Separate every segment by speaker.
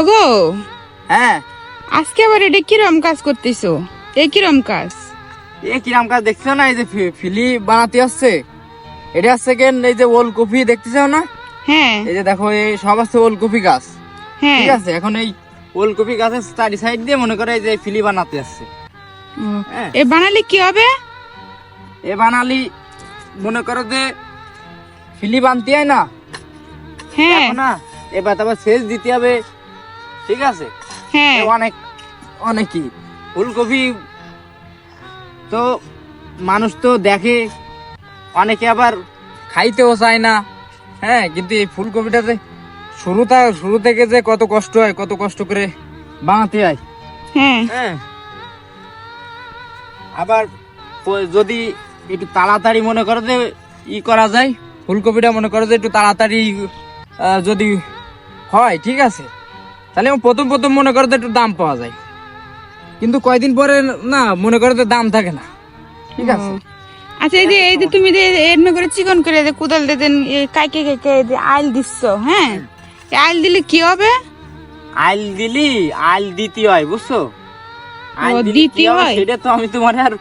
Speaker 1: ওগো,
Speaker 2: হ্যাঁ
Speaker 1: আজকে আবার এটা কিরম কাজ করতেছো? এই কিরম কাজ?
Speaker 2: এ কিরাম কাজ দেখছো না? এই যে ফিলি বানাতে আসছে, এটা হচ্ছে কেন এই যে ওলকপি দেখতেছো না?
Speaker 1: হ্যাঁ
Speaker 2: এই যে দেখো এই সব আছে ওলকপি গাছ,
Speaker 1: হ্যাঁ।
Speaker 2: ঠিক আছে? এখন এই ওলকপি গাছের চারি সাইড দিয়ে মনে করে এই যে ফিলি বানাতে আসছে।
Speaker 1: ও,
Speaker 2: হ্যাঁ।
Speaker 1: এ বানালে কি হবে?
Speaker 2: এ বানালি মনে করো যে ফিলি বানতে হয় না,
Speaker 1: হ্যাঁ
Speaker 2: দেখো না? এবার তারপর সেচ দিতে হবে, ঠিক আছে?
Speaker 1: হ্যাঁ।
Speaker 2: এ অনেক অনেকই ফুলকপি তো মানুষ তো দেখে, অনেকে আবার খাইতেও চায় না। হ্যাঁ, কিন্তু এই ফুলকপিটাতে শুরু থেকে যে কত কষ্ট হয়, কত কষ্ট করে বানাতে হয়।
Speaker 1: হ্যাঁ
Speaker 2: হ্যাঁ, আবার যদি একটু তাড়াতাড়ি মনে করো যে ই করা যায়, ফুলকপিটা মনে করো যে একটু তাড়াতাড়ি যদি হয়, ঠিক আছে, তাহলে প্রথম প্রথম মনে করো যে একটু দাম পাওয়া যায়, কিন্তু কয়দিন পরে না মনে করো যে দাম থাকে না, ঠিক আছে?
Speaker 1: ও, আচ্ছা এই যে তুমি যে এর করে চিকন করে যে কোদাল দিয়ে কাইকে কাইকে যে আইল দিচ্ছ, হ্যাঁ, এই আইল দিলে কি হবে?
Speaker 2: আইল দিলি আইল দিতে হয়, বুঝছো? আইল
Speaker 1: ও,
Speaker 2: দিলে
Speaker 1: দিতে
Speaker 2: কি হবে
Speaker 1: হয়?
Speaker 2: সেটা তো আমি তোমার আর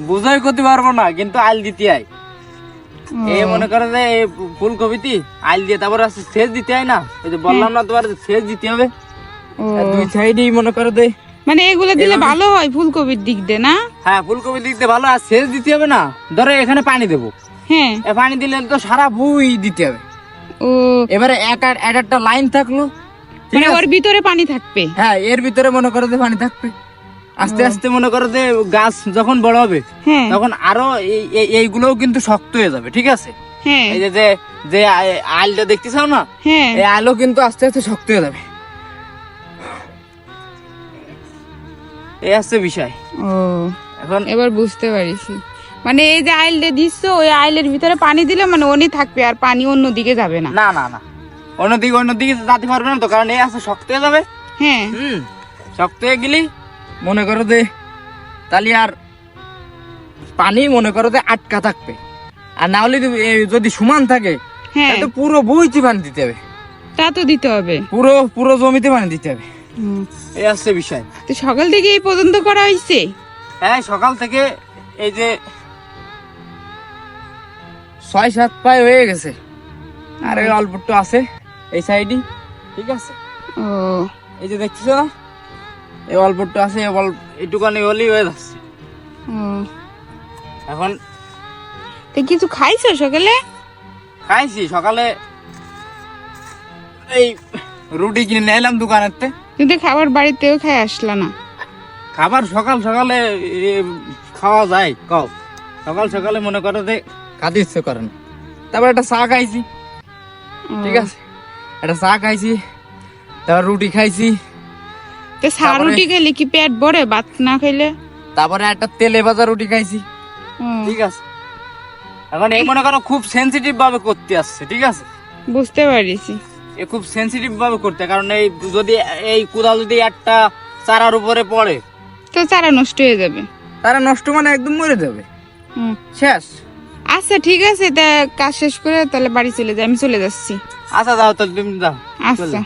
Speaker 2: বোঝাই করতে পারবো না, কিন্তু আইল দিতে হয়।
Speaker 1: ও,
Speaker 2: এই মনে করো যে এই ফুলকপিতে আইল দিয়ে তারপর আছে সেচ দিতে হয় না? ওই যে বললাম না তোমার সেচ দিতে হবে,
Speaker 1: ও,
Speaker 2: আর দুই সাইডেই মনে করো যে
Speaker 1: মানে এগুলো দিলে ভালো হয় ফুলকপির দিক দিয়ে, না?
Speaker 2: হ্যাঁ ফুলকপি দিতে ভালো, আর সেচ দিতে হবে না। ধরো এখানে পানি দেবো,
Speaker 1: হ্যাঁ।
Speaker 2: এ পানি দিলে তো সারা বুই দিতে হবে।
Speaker 1: ও,
Speaker 2: এবারে একটা লাইন থাকলো, ঠিক
Speaker 1: মানে
Speaker 2: আছে?
Speaker 1: ওর ভিতরে পানি থাকবে।
Speaker 2: হ্যাঁ, এর ভিতরে মনে করো যে পানি থাকবে, আস্তে আস্তে মনে করো যে গাছ যখন বড় হবে
Speaker 1: হ্যাঁ
Speaker 2: তখন আরো এইগুলোও কিন্তু শক্ত হয়ে যাবে, ঠিক আছে?
Speaker 1: হ্যাঁ
Speaker 2: এই যে যে যে আইলটা দেখতেছো না,
Speaker 1: হ্যাঁ।
Speaker 2: এই আইলও কিন্তু আস্তে আস্তে শক্ত হয়ে যাবে। এই হচ্ছে বিষয়।
Speaker 1: ও,
Speaker 2: এখন
Speaker 1: এবার বুঝতে পারিছি। মানে এই যে আইলটা দিচ্ছ, ওই আইলের ভিতরে পানি দিলে মানে উনি থাকবে, আর পানি অন্য দিকে যাবে না।
Speaker 2: না না না, অন্যদিকে যেতে পারবে না তো, কারণ এই আছে শক্ত হয়ে যাবে।
Speaker 1: হ্যাঁ
Speaker 2: শক্ত হয়ে গেলি মনে করো যে তাহলে আর পানি মনে করো যে আটকা থাকবে, আর না হলে যদি সমান থাকে
Speaker 1: হ্যাঁ,
Speaker 2: তাহলে তো পুরো বইতে পানি দিতে হবে,
Speaker 1: তা তো দিতে হবে।
Speaker 2: পুরো জমিতে পানি দিতে হবে।
Speaker 1: হুম।
Speaker 2: এই হচ্ছে বিষয়।
Speaker 1: তো সকাল থেকে এই পর্যন্ত করা হয়েছে?
Speaker 2: হ্যাঁ, সকাল থেকে এই যে 6-7 পায়ে হয়ে গেছে, আর এই অল্প একটু আছে এই সাইডে, ঠিক আছে?
Speaker 1: ও,
Speaker 2: এই যে দেখছো না, এই অল্প একটু আছে, একটুখানি হলেই হয়ে যাচ্ছে।
Speaker 1: ও,
Speaker 2: এখন
Speaker 1: তো কিছু খাইছো সকালে?
Speaker 2: খাইছি সকালে, এই রুটি কিনে নিয়ে এলাম দোকানের থেকে।
Speaker 1: কিন্তু খাবার বাড়িতেও খাই আসলা না?
Speaker 2: খাবার সকাল সকালে খাওয়া যায়, কও? সকাল সকালে মনে করো যে খাতে ইচ্ছে করে না। তারপর একটা চা খাইছি,
Speaker 1: ও,
Speaker 2: ঠিক আছে? একটা চা খাইছি, তারপর রুটি খাইছি,
Speaker 1: তো চা রুটি খেলে কি পেট ভরে ভাত না খাইলে?
Speaker 2: তারপরে একটা তেলে ভাজা রুটি খাইছি,
Speaker 1: ও,
Speaker 2: ঠিক আছে? এখন এই মনে করো খুব সেনসিটিভ ভাবে করতে আসছে, ঠিক আছে?
Speaker 1: বুঝতে পারিছি।
Speaker 2: এ খুব সেনসিটিভ ভাবে করতে, কারণ এই যদি এই কোদাল যদি একটা চারার উপরে পড়ে,
Speaker 1: তো চারা নষ্ট হয়ে যাবে।
Speaker 2: তারা নষ্ট মানে একদম মরে যাবে,
Speaker 1: হুম।
Speaker 2: শেষ।
Speaker 1: আচ্ছা ঠিক আছে, তা কাজ শেষ করে তাহলে বাড়ি চলে যাই, আমি চলে যাচ্ছি।
Speaker 2: আচ্ছা যাও, তাহলে তুমি যাও, চলে
Speaker 1: আচ্ছা।
Speaker 2: যাও।